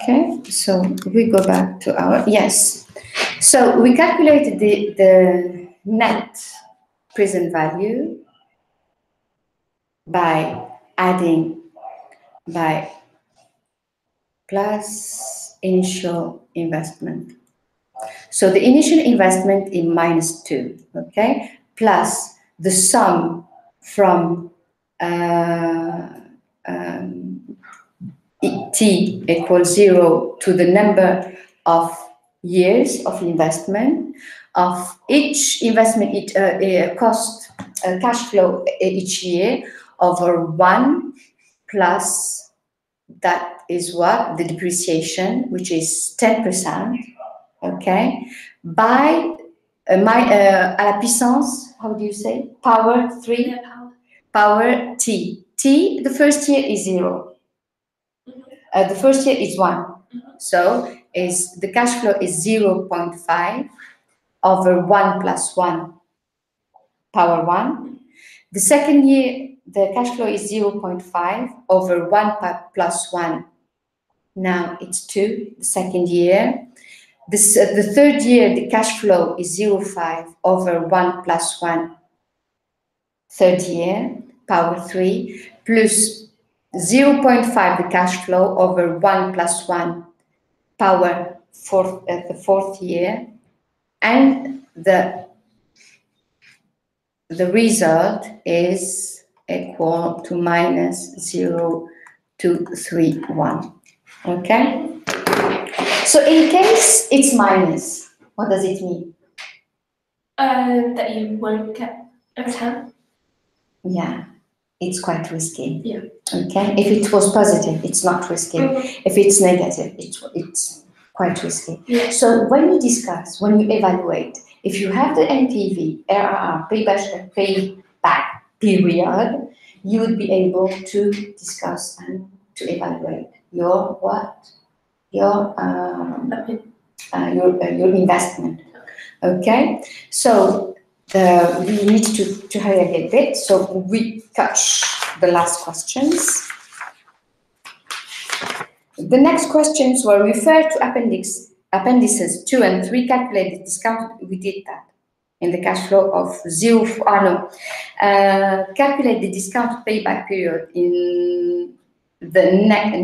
Okay, so we go back to our, yes. So we calculated the net present value by adding by plus initial investment. So the initial investment is -2, okay, plus the sum from T equals 0 to the number of years of investment of each investment, cost cash flow each year over 1 plus that is what the depreciation, which is 10%, okay, by à la puissance, how do you say, power 3, yeah, power T. T, the first year is 0. The first year is 1. So the cash flow is 0.5 over 1 plus 1 power 1. The second year, the cash flow is 0.5 over 1 plus 1. Now it's 2, the second year. The third year, the cash flow is 0.5 over 1 plus 1. Third year, power 3, plus 0.5 the cash flow over 1 plus 1 power the fourth year, and the result is equal to -0.231. Okay? So in case it's minus, what does it mean? That you won't get a return. Yeah. It's quite risky. Yeah. Okay. If it was positive, it's not risky. If it's negative, it's quite risky. Yeah. So when you discuss, when you evaluate, if you have the NPV, RRR, payback period, you would be able to discuss and to evaluate your what? Your investment. Okay. So we need to hurry a little bit, so we touch the last questions. The next questions were referred to appendices 2 and 3, calculated discount. We did that in the cash flow of 0. Calculate the discount payback period in the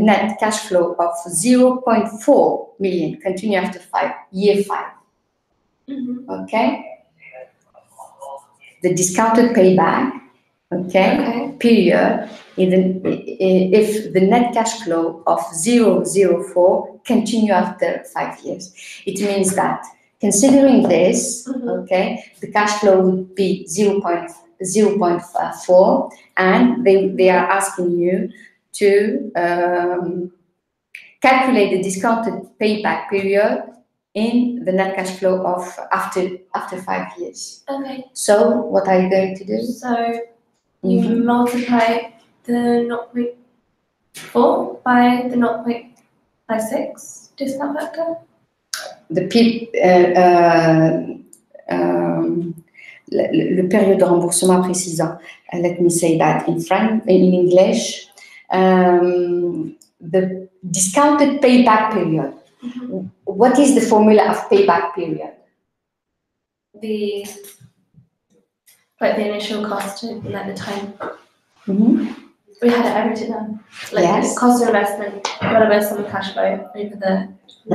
net cash flow of 0.4 million. Continue after year 5. Okay. The discounted payback, okay. Period, if the net cash flow of 0.04 continue after 5 years. It means that considering this, okay, the cash flow would be 0.4, and they are asking you to calculate the discounted payback period in the net cash flow of after 5 years. Okay. So what are you going to do? So you multiply the 0.4 by the 0.56 discount factor? Le période de remboursement précisant. Let me say that in English. The discounted payback period. What is the formula of payback period? The initial cost and the time. We had it written down. Yes. The cost of investment, whatever sum of cash flow over the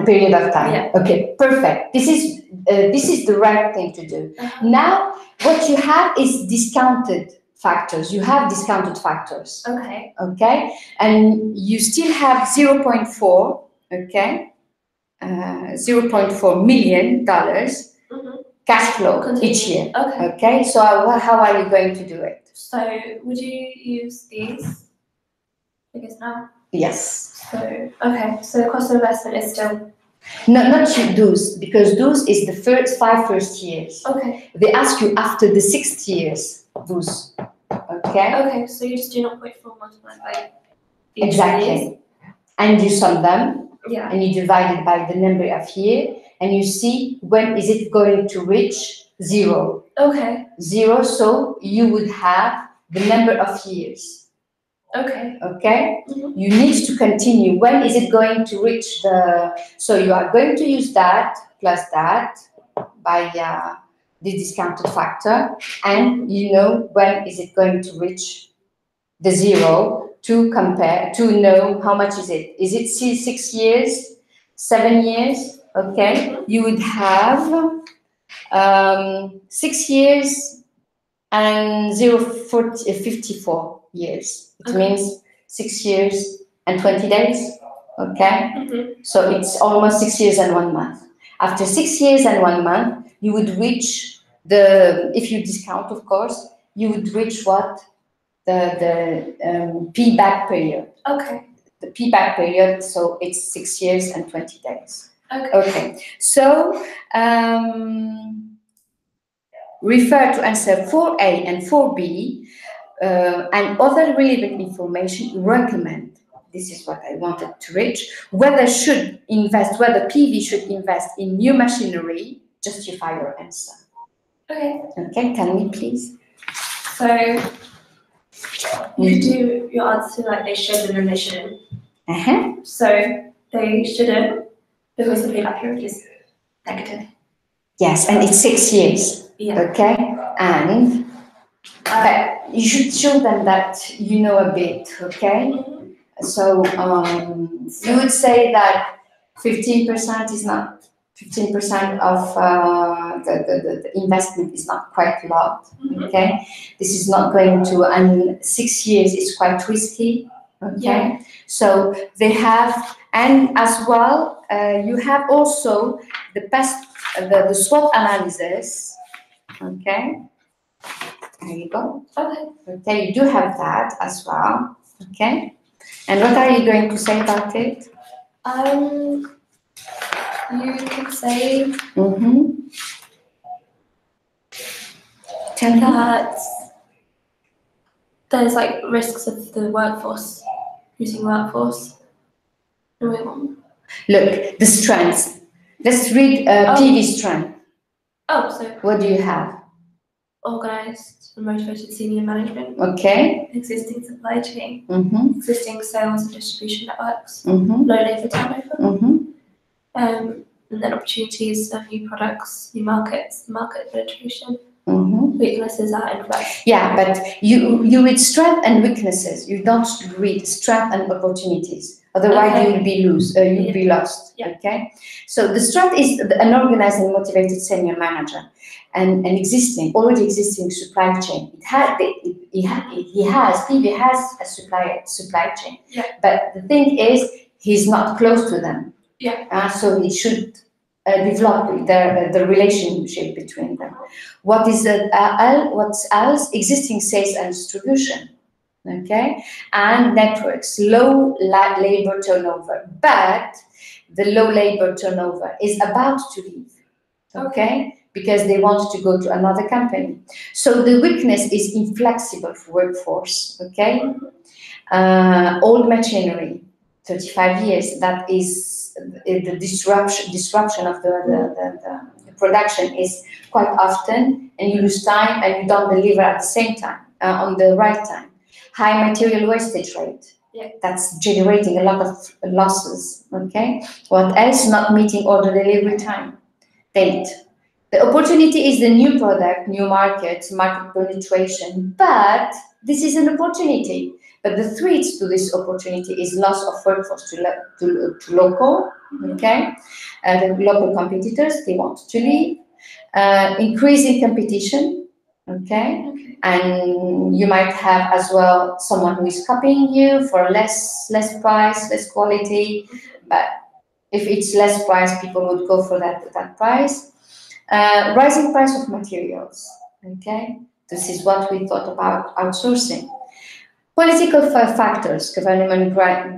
period of time. Yeah. Okay, perfect. This is the right thing to do. Now, what you have is discounted factors. You have discounted factors. Okay. Okay, and you still have 0.4. Okay. $0.4 million cash flow each year. Okay. Okay. So how are you going to do it? So would you use these figures now? Yes. So okay. So the cost of investment is still. No, not those, because those is the first 5 years. Okay. They ask you after the 6 years. Those. Okay. Okay. So you just do 0.4 multiplied by. Exactly. Years. And you sum them. Yeah. And you divide it by the number of years, and you see when is it going to reach 0. Okay. 0, so you would have the number of years. Okay. Okay? Mm-hmm. You need to continue. When is it going to reach the... So you are going to use that plus that by the discounted factor, and you know when is it going to reach the zero to compare, to know how much is it. Is it 6 years, 7 years? Okay? You would have 6 years and 54 years. It means 6 years and 20 days. Okay? Mm-hmm. So it's almost 6 years and 1 month. After 6 years and 1 month, you would reach the, if you discount, of course, you would reach what? The payback period. Okay. The payback period, so it's 6 years and 20 days. Okay. Okay. So, refer to answer 4A and 4B and other relevant information. Recommend, this is what I wanted to reach, whether PV should invest in new machinery. Justify your answer. Okay. Okay, can we please? So you could do your answer like they should and then they shouldn't. So they shouldn't because the payback period is negative. Yes, and it's 6 years. Yeah. Okay, and but you should show them that you know a bit. Okay, so you would say that 15% is not 15% of the investment is not quite a lot. Okay, this is not going to, and 6 years is quite risky. Okay, Yeah. so they have, and as well, you have also the SWOT analysis. Okay, there you go. Okay, you do have that as well. Okay, and what are you going to say about it? You could say Tell me. that there's like risks of the workforce, using workforce. Look, the strengths. Let's read PV strength. So What do you have? organized and motivated senior management. Okay. Existing supply chain. Existing sales and distribution networks. Low labor turnover. And then opportunities of new products, new markets, market penetration. Weaknesses are influx. Yeah, but you read strength and weaknesses. You don't read strength and opportunities. Otherwise, you will be lost. Yeah. Okay. So the strength is an organized and motivated senior manager, and an already existing supply chain. PV has a supply chain. Yeah. But the thing is, he's not close to them. Yeah. So he should develop the relationship between them. What's else? Existing sales and distribution. Okay, and networks, low labor turnover, but the low labor turnover is about to leave. Okay, because they want to go to another company. So the weakness is inflexible workforce. Okay, old machinery, 35 years. That is the disruption of the production is quite often, and you lose time and you don't deliver at the same time on the right time. High material wastage rate. Yeah. That's generating a lot of losses. Okay. What else? Not meeting order delivery time. Date. The opportunity is the new product, new market penetration. But this is an opportunity. But the threat to this opportunity is loss of workforce to local. Okay. The local competitors, they want to leave. Increasing competition. Okay. And you might have as well someone who is copying you for less price, less quality. But if it's less price, people would go for that price. Rising price of materials. Okay, this is what we thought about outsourcing. Political factors, government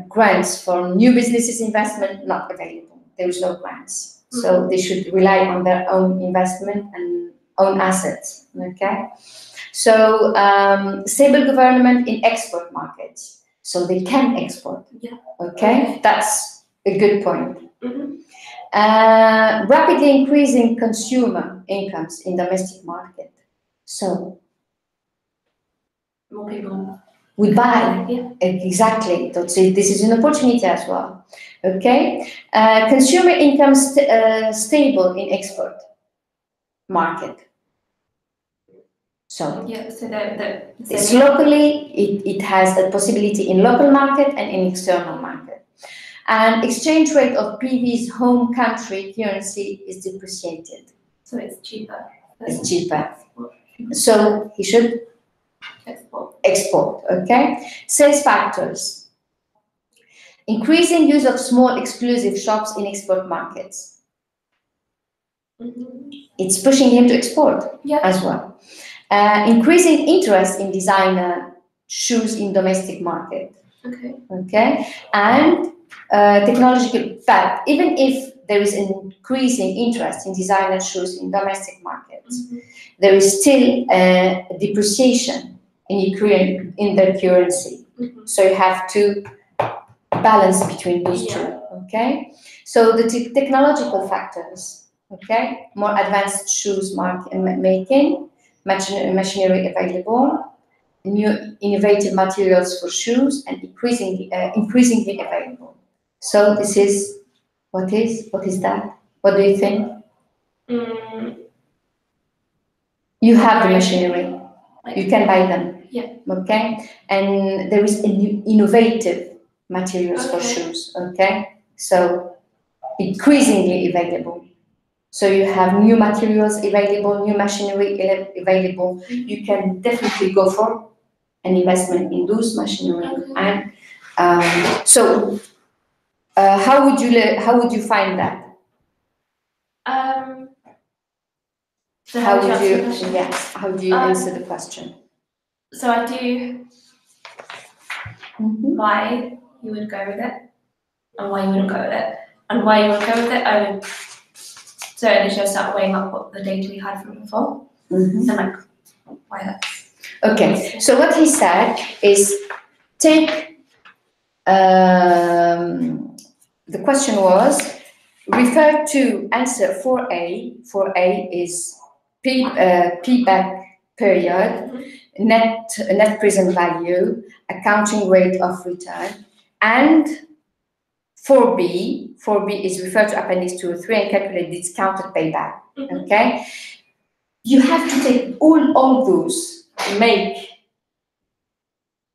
grants for new businesses investment not available. There is no grants, so they should rely on their own investment and own assets. Okay. So, stable government in export markets, so they can export. Yeah. Okay, that's a good point. Rapidly increasing consumer incomes in domestic market. So, more people will buy. Yeah. Exactly. So this is an opportunity as well. Okay. Consumer income stable in export market. So yeah, so it's locally, it has a possibility in local market and in external market. And exchange rate of PV's home country currency is depreciated. So it's cheaper. It's cheaper. So he should export. Okay. Sales factors. Increasing use of small exclusive shops in export markets. It's pushing him to export as well. Increasing interest in designer shoes in domestic market. Okay. And technological fact, even if there is an increasing interest in designer shoes in domestic markets, there is still a depreciation in their currency. So you have to balance between those two. Okay. So the technological factors. Okay. More advanced shoes making, machinery available, new innovative materials for shoes, and increasingly available. So this is what is that? What do you think? You have the machinery. You can buy them. Yeah. Okay. And there is innovative materials for shoes. Okay. So increasingly available. So you have new materials available, new machinery available. You can definitely go for an investment in those machinery. And so how would you find that? So how would you how do you answer the question? So I do why you would go with it and why you wouldn't go with it. And why you would go with it, I would initially start weighing up what the data we had from before. And like why that. Okay, so what he said is take the question was refer to answer 4A. 4A is payback period, net present value, accounting rate of return, and 4B is referred to appendix 2 or 3 and calculate discounted payback. Okay, you have to take all those, make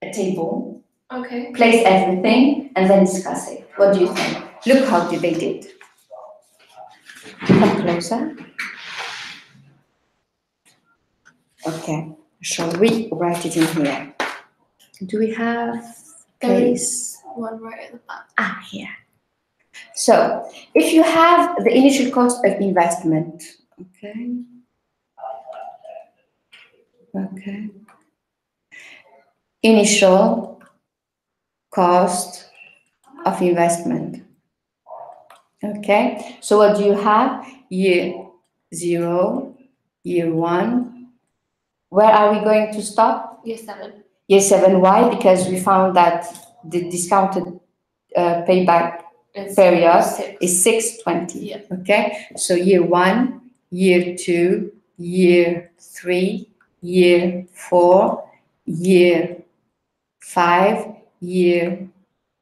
a table, place everything, and then discuss it. What do you think? Look how they did. Come closer. Okay, shall we write it in here? Do we have place? One right at the back. Here. So, if you have the initial cost of investment, okay. Initial cost of investment. Okay, so what do you have? Year 0, year 1. Where are we going to stop? Year 7. Year 7, why? Because we found that the discounted payback period is 620. Yeah. Okay, so year 1, year 2, year 3, year 4, year 5, year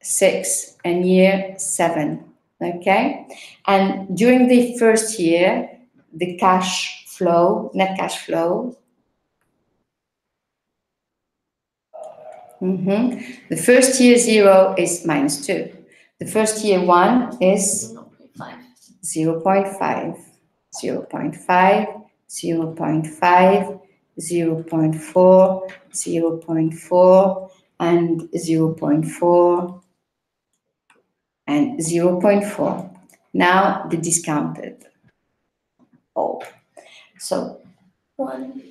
6, and year 7. Okay, and during the first year, the cash flow, net cash flow. The first year 0 is -2. The first year 1 is 0.5, 0.5, 0.5, 0.4, 0.4, and 0.4, and 0.4. Now the discounted. So 1.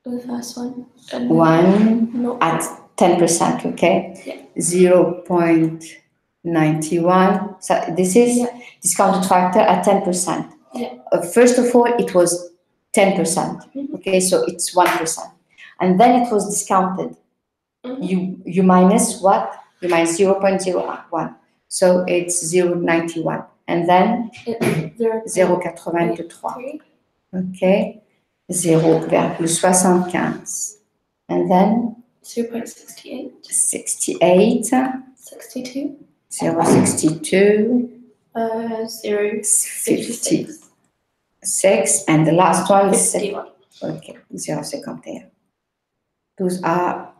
The first one. 1 at 10%, okay? Yeah. 0.91. So this is discounted factor at 10%. Yeah. First of all, it was 10%. Okay, so it's 1%. And then it was discounted. You minus what? You minus 0.01. So it's 0.91. And then 0.83. Okay. 0,75. And then 0.68. 68. 62. 0.62. 0.56. And the last one is 51. Okay, 0.51. Those are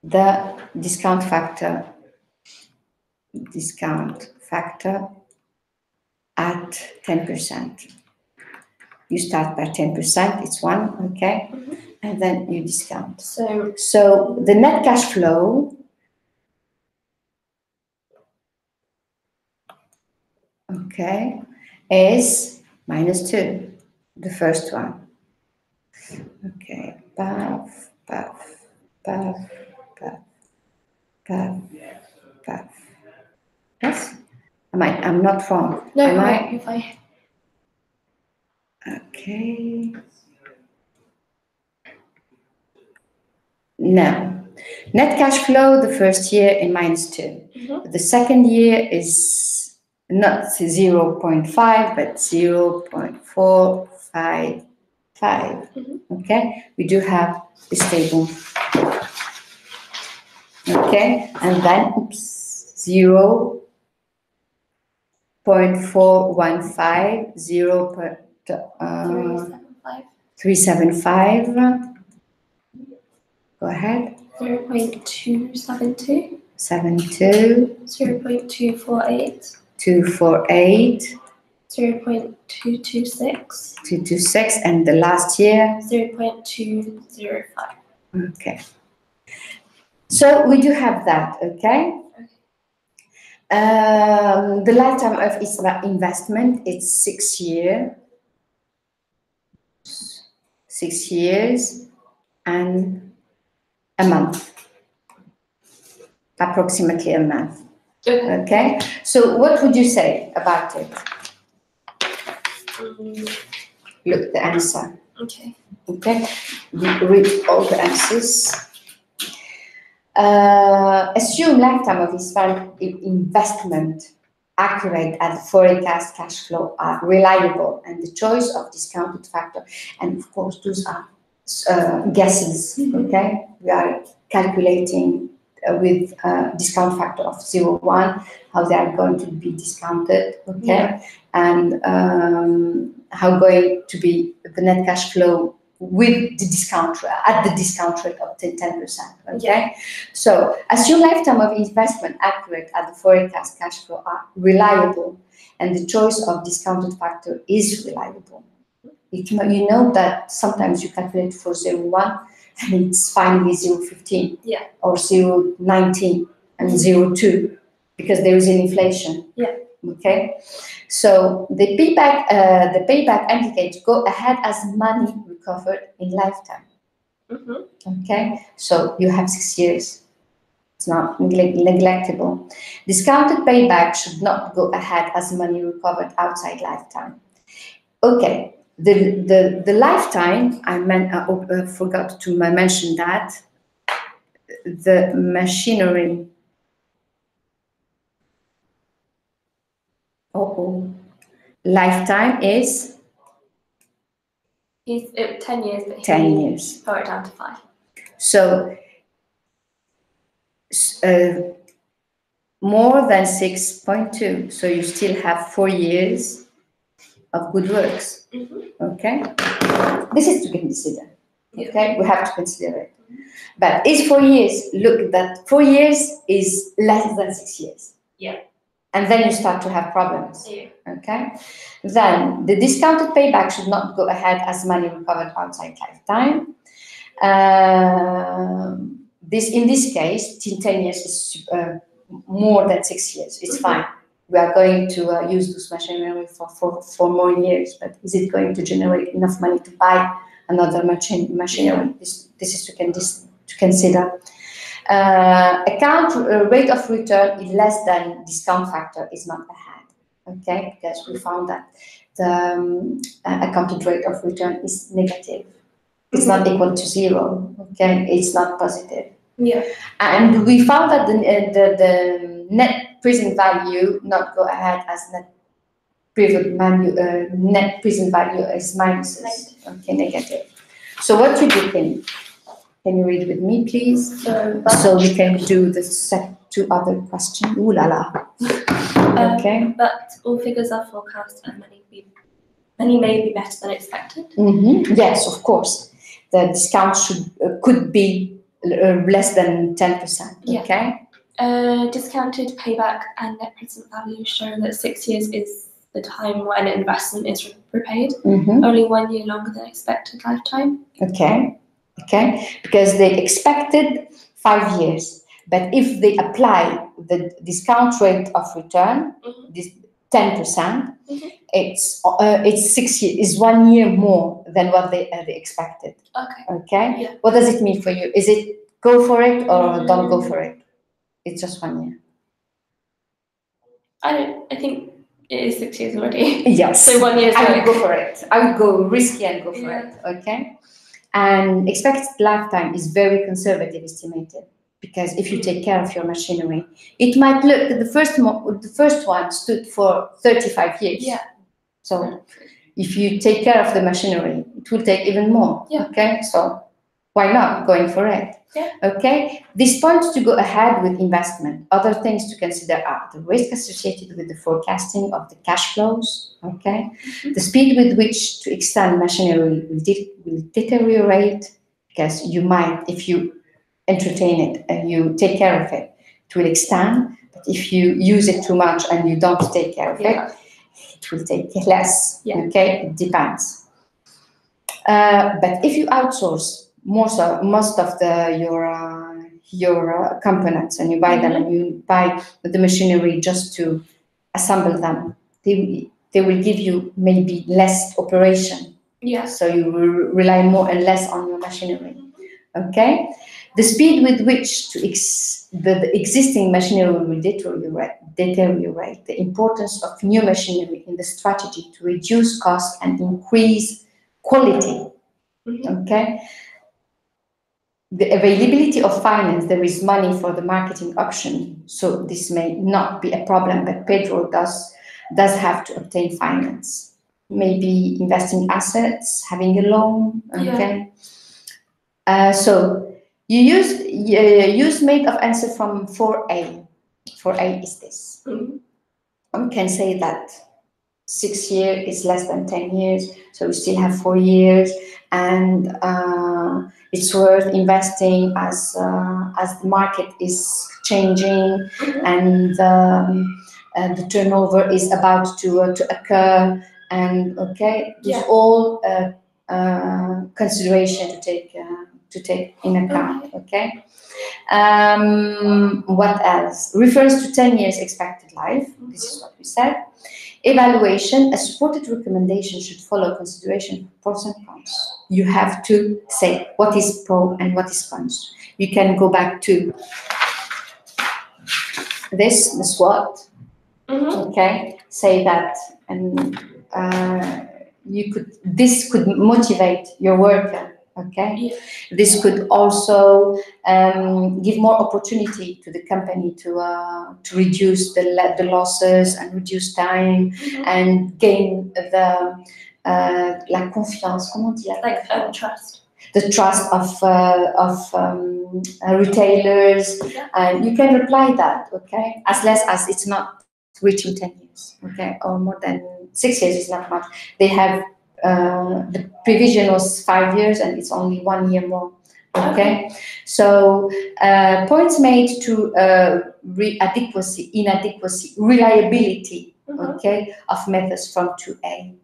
the discount factor at 10%. You start by 10%, it's 1, okay? And then you discount. So the net cash flow, okay, is -2, the first one. Okay, puff, puff, puff, puff, puff, puff. Yes? I'm not wrong. No, Am I? you're fine. Okay. Now, net cash flow the first year in -2. The second year is not 0.5, but 0.455. Okay, we do have this table. Okay, and then 0.415, 0.375. Go ahead. 0.272. 72. 0.248. 248. 0.226. 226, and the last year? 0.205. Okay. So we do have that, okay? The lifetime of its investment is 6 years. 6 years and a month. Approximately a month. Okay? So what would you say about it? Look, the answer. Okay. Okay? Read all the answers. Assume lifetime of investment accurate and the forecast cash flow are reliable, and the choice of discounted factor. And of course, those are guesses. Okay? We are calculating with a discount factor of 0.1, how they are going to be discounted, okay, and how going to be the net cash flow with the discount at the discount rate of 10%, okay. So assume lifetime of investment accurate at the forecast cash flow are reliable, and the choice of discounted factor is reliable. You know that sometimes you calculate for 0.1 and it's finally 0.15 or 0.19 and 0.2 because there is an inflation. Okay, so the payback indicates go ahead as money recovered in lifetime. Okay, so you have 6 years. It's not neglectable. Discounted payback should not go ahead as money recovered outside lifetime. Okay. The lifetime, I forgot to mention that the machinery. Lifetime is 10 years, but 10 years. Lower it down to 5. So more than 6.2. So you still have 4 years of good works. Okay, this is to consider. Okay, we have to consider it. But is 4 years? Look, that 4 years is less than 6 years. And then you start to have problems. Okay, then the discounted payback should not go ahead as money recovered outside lifetime. In this case, 10 years is more than 6 years. It's fine. We are going to use this machinery for more years, but is it going to generate enough money to buy another machinery? This is to consider. Account rate of return is less than discount factor is not ahead. Okay, because we found that the accounted rate of return is negative. It's not equal to 0. Okay, it's not positive. And we found that the net present value not go ahead as net present value. Net present value is minuses. Okay, negative. So what do you think? Can you read with me, please? So we can do the two other questions. Ooh la la. Okay. But all figures are forecast and many may be better than expected. Yes, of course. The discount could be less than 10%. Yeah. Okay. Discounted payback and net present value show that 6 years is the time when an investment is repaid. Only 1 year longer than expected lifetime. Okay. Because they expected 5 years, but if they apply the discount rate of return, this 10%, it's 6 years, is 1 year more than what they expected. Okay. Yeah. What does it mean for you? Is it go for it or don't go for it? It's just 1 year. I think it is 6 years already. Yes. So 1 year. I would go for it. I would go risky and go for it. Okay. And expected lifetime is very conservative estimated, because if you take care of your machinery, it might look the first one stood for 35 years. Yeah. So if you take care of the machinery, it will take even more. Yeah. Okay. So why not going for it? Yeah. Okay. This points to go ahead with investment. Other things to consider are the risk associated with the forecasting of the cash flows. Okay. The speed with which to extend machinery will deteriorate, because you might, if you entertain it and you take care of it, it will extend. But if you use it too much and you don't take care of it, it will take less. Yeah. Okay. It depends. But if you outsource most of your components and you buy them and you buy the machinery just to assemble them, they will give you maybe less operation. Yeah. So you will rely more and less on your machinery. Okay. The speed with which the existing machinery will deteriorate. The importance of new machinery in the strategy to reduce cost and increase quality. Okay. The availability of finance, there is money for the marketing option, so this may not be a problem, but Pedro does have to obtain finance. Maybe investing assets, having a loan. Okay. So you use made of answer from 4A. 4A is this. One can say that 6 years is less than 10 years, so we still have 4 years, and it's worth investing as the market is changing and the turnover is about to occur, and okay, there's all consideration to take in account. Okay. What else? Refers to 10 years expected life. This is what we said. Evaluation, a supported recommendation should follow consideration of pros and cons. You have to say what is pro and what is cons. You can go back to the SWOT. Okay, say that, and this could motivate your worker. Okay, this could also give more opportunity to the company to reduce the losses and reduce time and gain the la confiance. Comment dire? Like trust. The trust of retailers, and you can reply that. Okay, as less as it's not reaching 10 years. Okay, or more than 6 years is not much. They have. The provision was 5 years and it's only 1 year more. Okay. So points made to inadequacy, reliability, okay, of methods from 2A.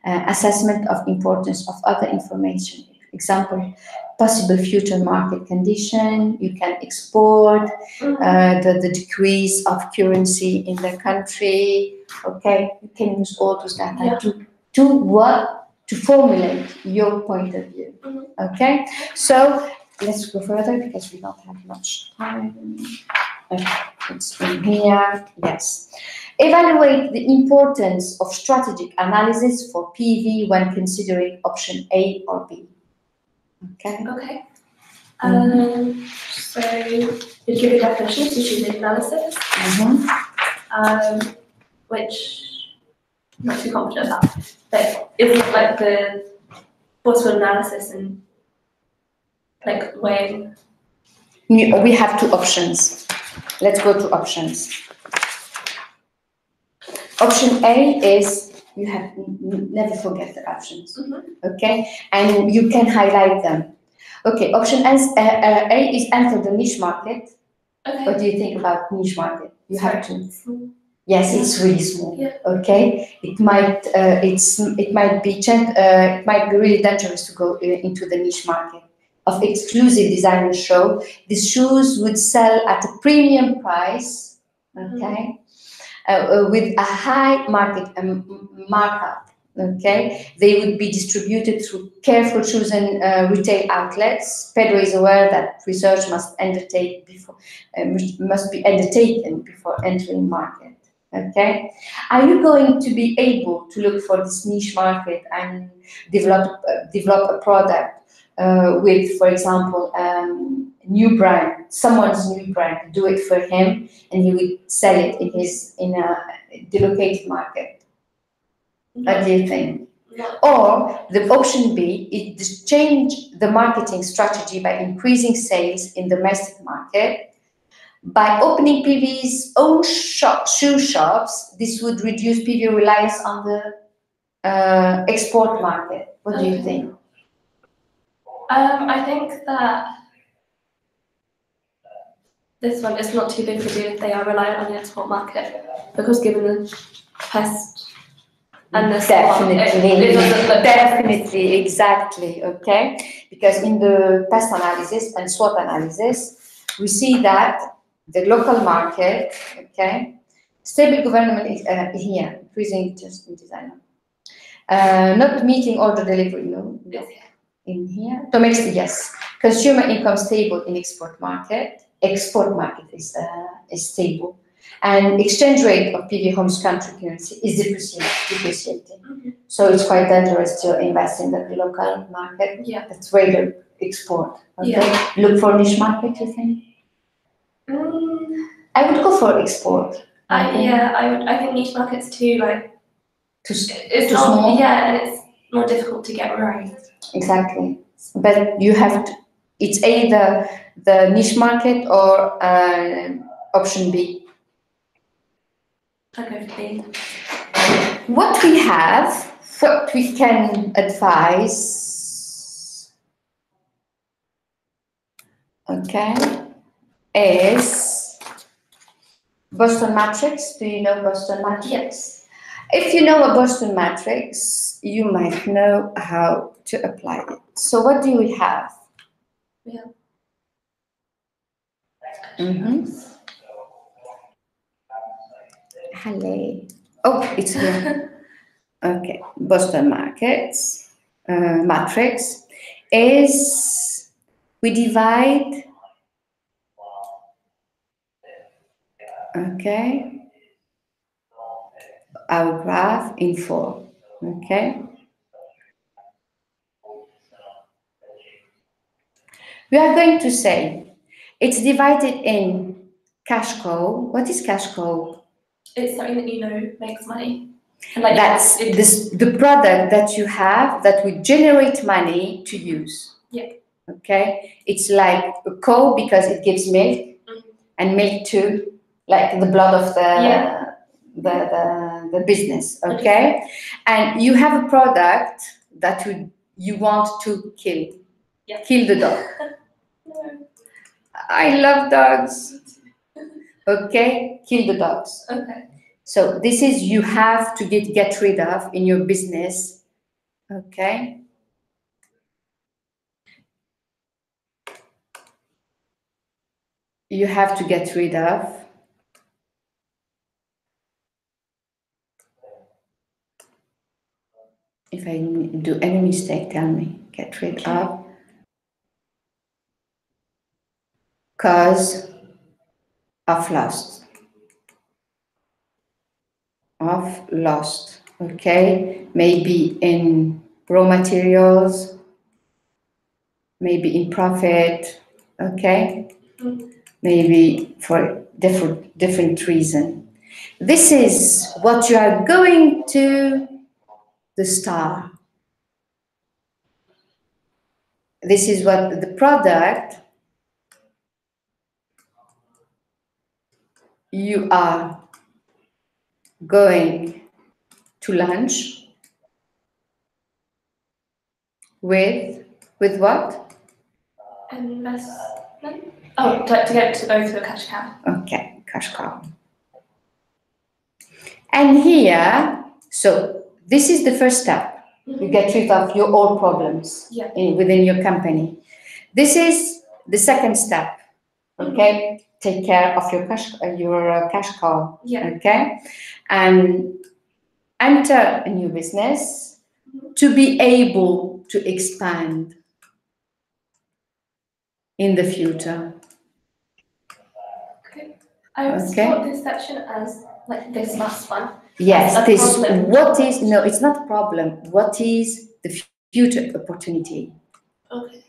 Assessment of importance of other information. Example, possible future market condition. You can export the decrease of currency in the country. Okay, you can use all those data to formulate your point of view. Okay, so let's go further because we don't have much time. Okay, it's in here. Yes. Evaluate the importance of strategic analysis for PV when considering option A or B. Okay. Okay. So we give a definition of strategic analysis, which I'm not too confident about, but it's like the possible analysis and Like when? We have two options. Let's go to options. Option A is, you have never forget the options, okay? And you can highlight them. Okay, option A is enter the niche market. Okay. What do you think about niche market? You have to. Yes, it's really small. Yeah. Okay, it might it might be really dangerous to go into the niche market of exclusive designer show. These shoes would sell at a premium price. Okay. With a high market markup, okay? They would be distributed through careful chosen retail outlets. Pedro is aware that research must be undertaken before entering market, okay? Are you going to be able to look for this niche market and develop a product with, for example, new brand, someone's new brand, do it for him, and he would sell it in a delocated market? What do you think? Or the option B is to change the marketing strategy by increasing sales in domestic market. By opening PV's own shoe shops, this would reduce PV reliance on the export market. What do you think? I think that this one is not too big to do if they are reliant on the export market, because given the pest and the definitely, exactly, okay. Because in the pest analysis and SWOT analysis, we see that the local market, okay, stable government is here, increasing interest in designer, not meeting order delivery, no. In here, domestic, yes. Consumer income stable in export market. Export market is stable, and exchange rate of PV home's country currency is depreciating. So it's quite dangerous to invest in the local market. Yeah, that's rather export. Okay, yeah. Look for niche market. You think? I would go for export. Yeah, I would. I think niche markets too. Like, it's too small. Yeah, and it's more difficult to get right. Exactly, but you have to. It's either the niche market or option B. Okay, for B. What we can advise, okay, is Boston matrix. Do you know Boston matrix? Yes. If you know a Boston matrix, you might know how to apply it. So what do we have? Yeah. Hello. Oh, it's here. Okay, Boston matrix is, we divide, okay, our graph in 4, okay. We are going to say it's divided in cash cow. What is cash cow? It's something that you know makes money. Like that's the product that you have that will generate money to use. Yeah. Okay. It's like a cow because it gives milk, and milk too, like the blood of the business. Okay. And you have a product that you want to kill. Yeah. Kill the dog. I love dogs. Okay, kill the dogs. Okay. So this is, you have to get rid of in your business. Okay. You have to get rid of. If I do any mistake, tell me. Get rid of. Cause of lost. Of lost. Okay. Maybe in raw materials. Maybe in profit. Okay. Maybe for different reason. This is what you are going to the star. this is what the product you are going to launch with what? Investment. Oh, to go through a cash cow. Okay, cash cow. And here, so this is the first step. You get rid of your old problems within your company. This is the second step. Okay, take care of your cash cow. Okay, and enter a new business to be able to expand in the future. Okay, I would start this section as like this last one. Yes, this problem. What is no? It's not a problem. What is the future opportunity? Okay.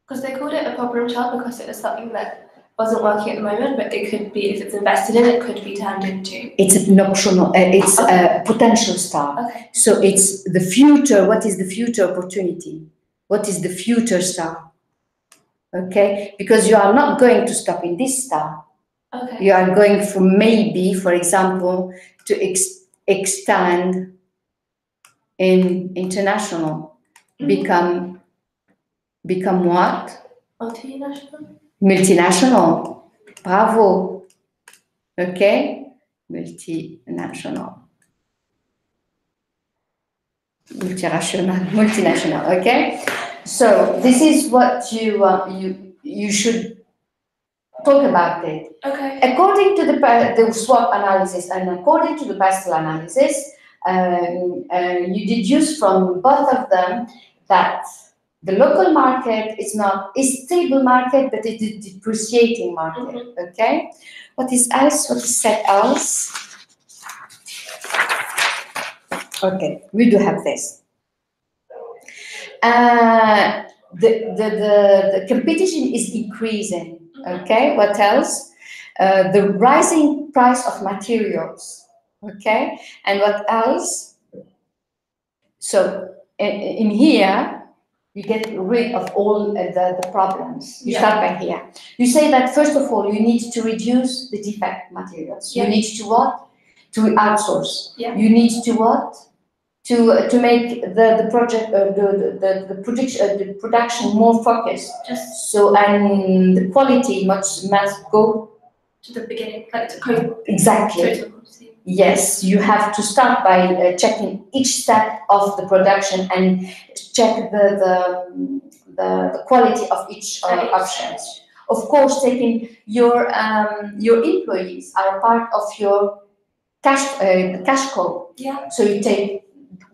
Because they called it a problem child because it was something that wasn't working at the moment, but it could be, if it's invested in, it could be turned into. It's an optional. It's a potential star. Okay. So it's the future. What is the future opportunity? What is the future star? Okay, because you are not going to stop in this star. Okay. You are going for maybe, for example, to extend in international, become what? Multinational. Multinational. Bravo. Okay, multinational. Multinational. Okay. So this is what you should talk about it. Okay. According to the SWOT analysis and according to the Basel analysis, you deduce from both of them that the local market is not a stable market, but it is a depreciating market. Okay. What is else? What is said else? Okay, we do have this. The competition is increasing. Okay, what else? The rising price of materials. Okay, and what else? So in here, you get rid of all the problems. You start by here. You say that first of all, you need to reduce the defect materials. You need to what? To outsource. You need to what? To make the project the production more focused. So and the quality must go to the beginning, like to code. Exactly. Yes, you have to start by checking each step of the production and check the quality of each options. Of course, taking your employees are part of your cash code. So you take.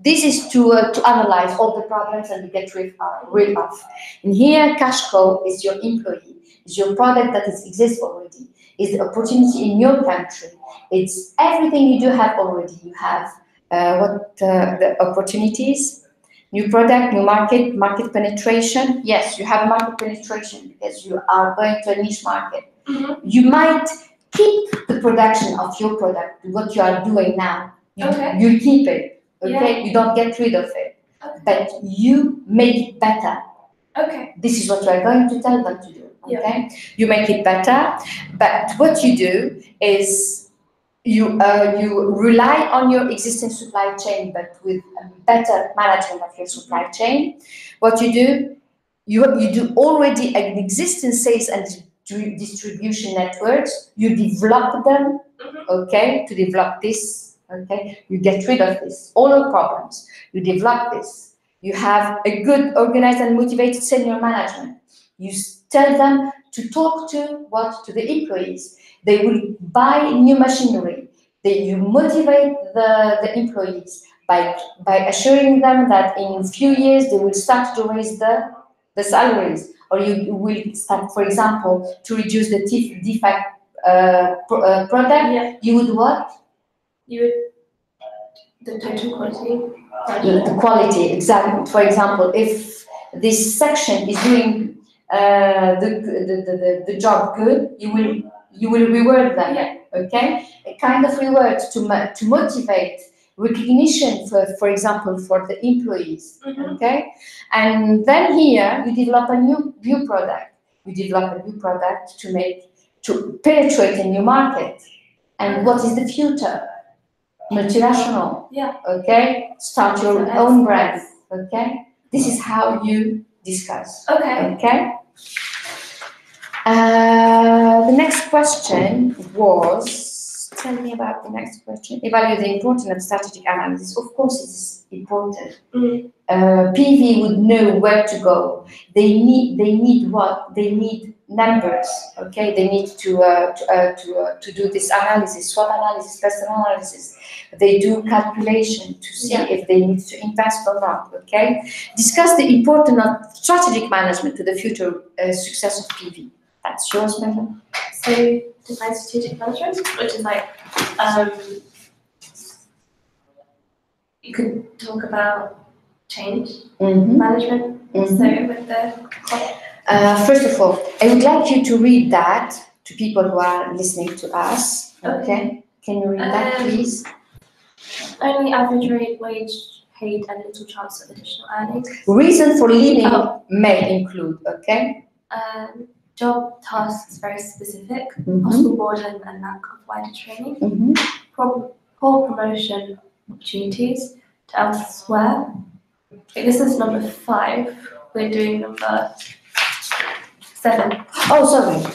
This is to analyze all the problems and to get rid of. And here, cash cow is your employee, is your product that exists already, is the opportunity in your country. It's everything you do have already. You have the opportunities, new product, new market penetration. Yes, you have market penetration because you are going to a niche market. You might keep the production of your product, what you are doing now. You keep it. Okay, you don't get rid of it, but you make it better. Okay. This is what we are going to tell them to do. Okay, you make it better, but what you do is you rely on your existing supply chain, but with a better management of your supply chain. What you do, you do already an existing sales and distribution networks. You develop them. Okay, to develop this. Okay, you get rid of this, all the problems. You develop this. You have a good, organized, and motivated senior management. You tell them to talk to the employees. They will buy new machinery. You motivate the employees by assuring them that in a few years they will start to raise the salaries, or you will start, for example, to reduce the defect product. You would what? You would the total quality. The quality, exactly. For example, if this section is doing the job good, you will reward them. Okay, a kind of reward to motivate recognition, for example, for the employees, okay? And then here you develop a new product. You develop a new product to penetrate a new market. And what is the future? Multinational, okay? Start your own brand, okay? This is how you discuss, okay? The next question was, tell me about the next question. Evaluate the importance of strategic analysis. Of course, it is important. PV would know where to go. They need what? They need numbers. Okay, they need to do this analysis, SWOT analysis, personal analysis. They do calculation to see if they need to invest or not. Okay, discuss the importance of strategic management to the future success of PV. That's yours, madam. So define strategic management, which is like you could talk about change management. So with the first of all, I would like you to read that to people who are listening to us. Okay, can you read that, please? Only average rate wage paid and little chance of additional earnings. Reason for leaving may include, okay? Job tasks very specific, possible boredom and lack of wider training, poor promotion opportunities to elsewhere. This is number 5. We're doing number 7. Oh, sorry.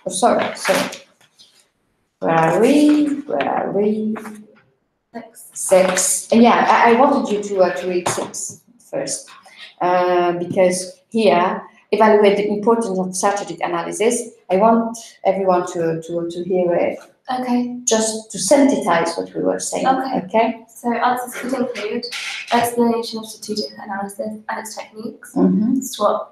Oh, sorry. Where are we? 6. Yeah, I wanted you to read 6 first, because here, evaluate the importance of strategic analysis. I want everyone to hear it. Okay. Just to synthesize what we were saying. Okay. So answers could include explanation of strategic analysis and its techniques, SWOT,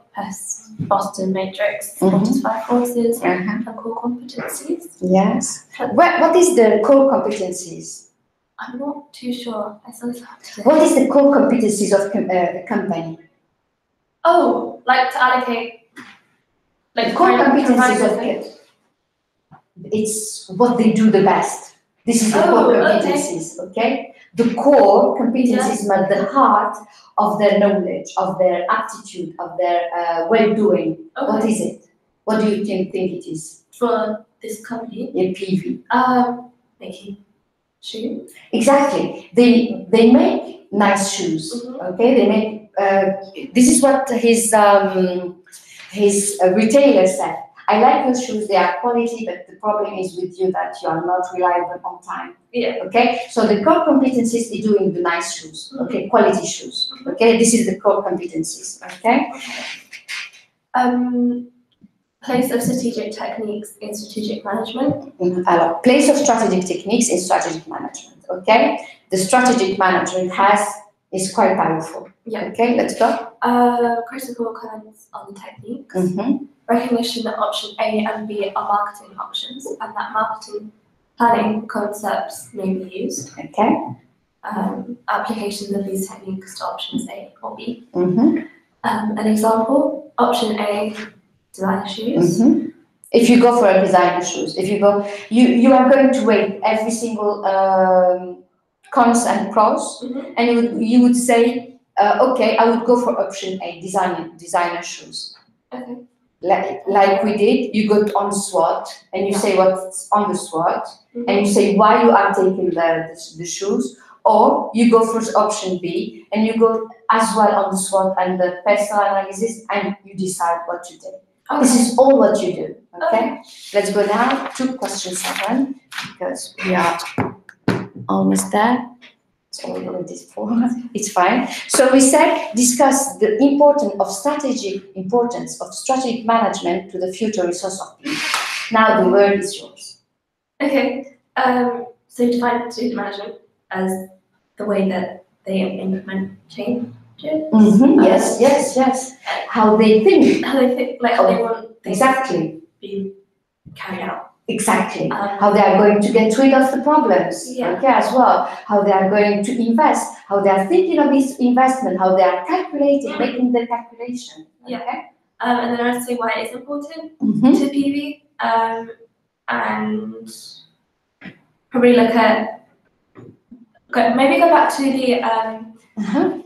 Boston Matrix, Boston's 5 forces, and core competencies. Yes. What is the core competencies? I'm not too sure. I saw this today. What is the core competencies of a company? Oh, like to allocate. Like core competencies of it. It's what they do the best. This is the core competencies, okay? The core competencies are the heart of their knowledge, of their aptitude, of their well-doing. What is it? What do you think it is? For this company? Yeah, PV. Making shoes. Exactly. They make nice shoes, okay? They make, this is what his retailer said. I like your shoes, they are quality, but the problem is with you that you are not reliable on time. Yeah. Okay, so the core competencies is doing the nice shoes, okay, quality shoes. Okay, this is the core competencies. Okay. Place of strategic techniques in strategic management. Place of strategic techniques in strategic management. Okay, the strategic management is quite powerful. Yeah. Okay, let's go. Critical comments on the techniques. Recognition that option A and B are marketing options and that marketing planning concepts may be used. Okay. Applications of these techniques to options A or B. An example, option A, designer shoes. If you go for a designer shoes, if you go, you are going to weigh every single cons and pros, and you would say, okay, I would go for option A, designer shoes. Okay. Like we did, you go on SWOT and you say what's on the SWOT, and you say why you are taking the shoes, or you go for option B and you go as well on the SWOT and the personal analysis, and you decide what to do. This is all what you do. Okay. Let's go now to question 7 because we are almost there. It's already 4. It's fine. So we said discuss the importance of strategic management to the future resource of people. Now the word is yours. Okay. So define strategic management as the way that they implement change. Yes. How they think. Like how they want things exactly to be carried out. Exactly. How they are going to get rid of the problems. Okay, as well. How they are going to invest. How they are thinking of this investment. How they are calculating, making the calculation. Okay. And then I'd say why it's important to PV. And probably look at Okay, maybe go back to the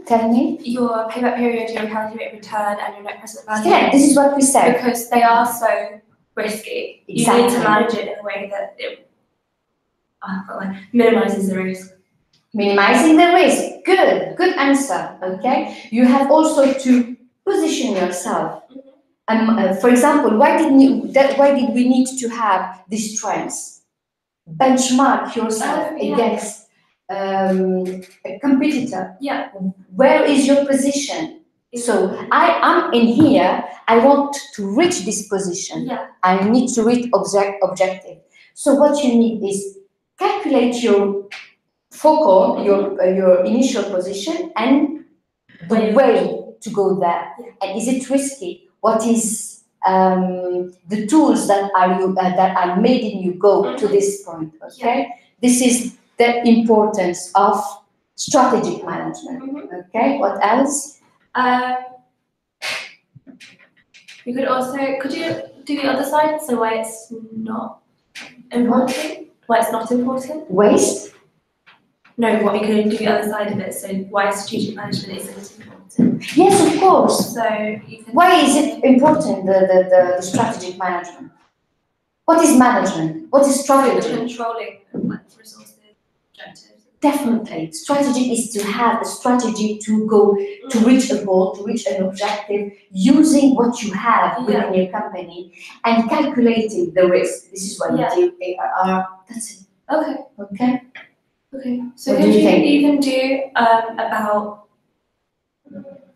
Tell me. your payback period, your calculated return, and your net present value. Yeah, this is what we said. Because they are so risky. Exactly. You need to manage it in a way that it minimizes the risk. Minimizing the risk. Good answer. Okay. You have also to position yourself. For example, why did we need to have these trends? Benchmark yourself against a competitor. Yeah. Where is your position? So I'm in here. I want to reach this position. Yeah. I need to reach objective. So what you need is calculate your focal, your initial position, and the way to go there. Yeah. And is it risky? What is the tools that are making you go to this point? Okay, yeah. This is the importance of strategic management. Okay, what else? You could you do the other side? So why it's not important? Why it's not important? Waste? No, what we could do the other side of it. So why strategic management isn't important? Yes, of course. So why is it important, the strategic management? What is management? What is strategy? The controlling of resources, objectives. Definitely. Strategy is to have a strategy to go to reach a goal, to reach an objective, using what you have within your company and calculating the risk. This is what you do ARR. That's it. Okay. Okay. Okay. So could you even do about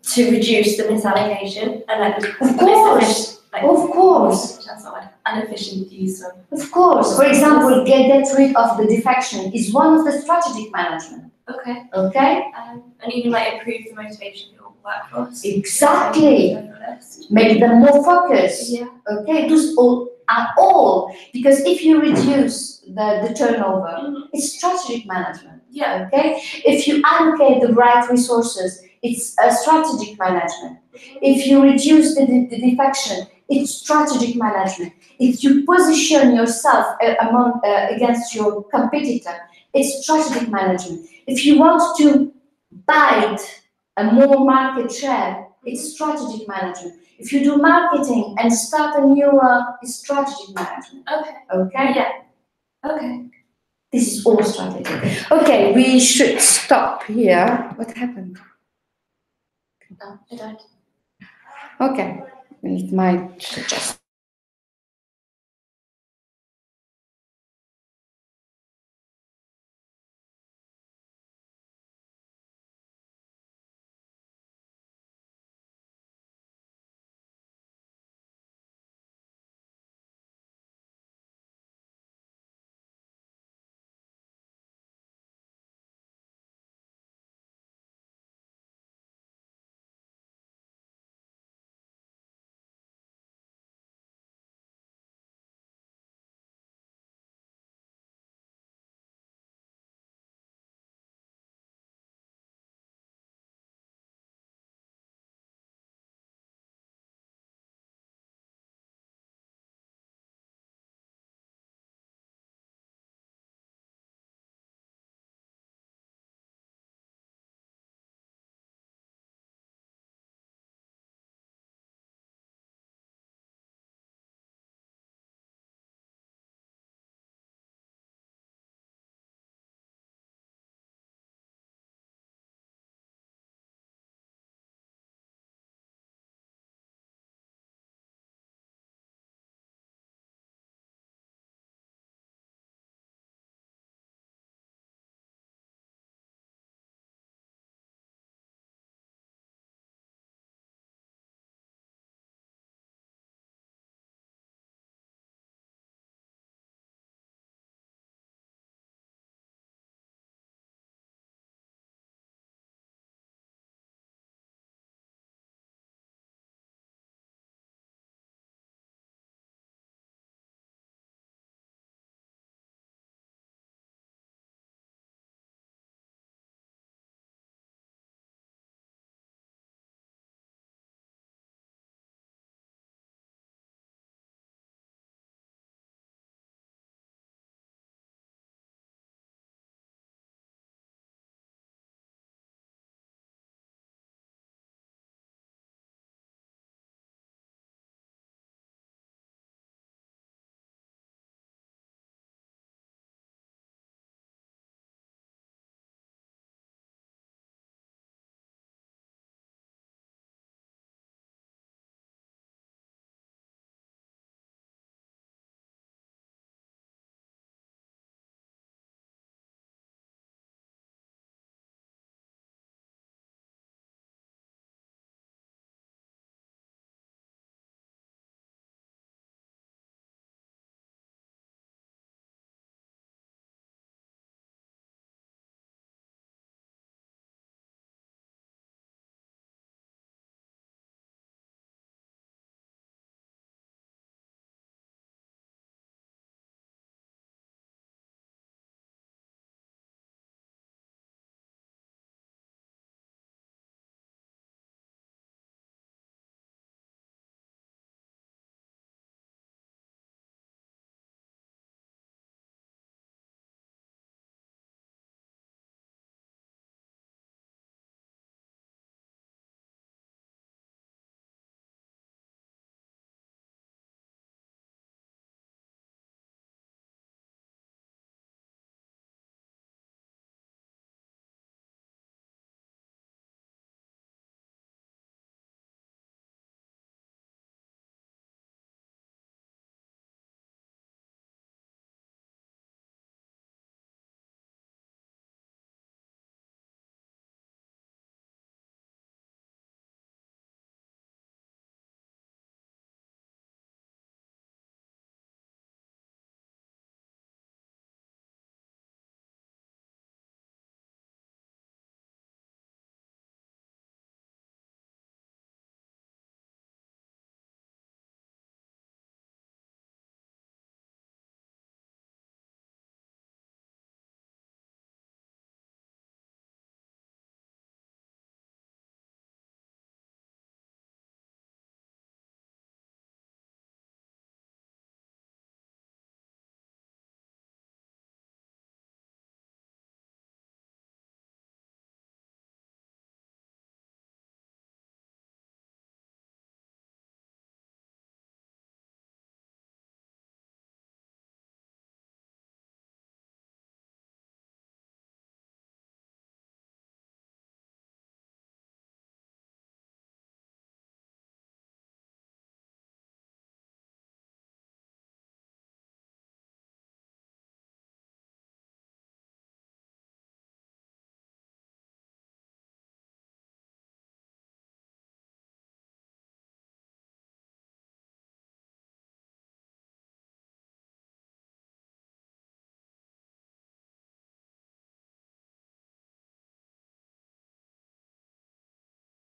to reduce the misallocation and of course. Of course. That's not inefficient use of. Of course. For example, get rid of the defection is one of the strategic management. Okay. Okay. And even like improve the motivation of your workforce. Exactly. Make them more focused. Yeah. Okay. Those all because if you reduce the turnover, it's strategic management. Yeah. Okay. If you allocate the right resources, it's a strategic management. If you reduce the defection, it's strategic management. If you position yourself against your competitor, it's strategic management. If you want to bite a more market share, it's strategic management. If you do marketing and start a new, it's strategic management. Okay. Okay? Yeah. Okay. This is all strategy. Okay, we should stop here. What happened? No, I don't. Okay, it might just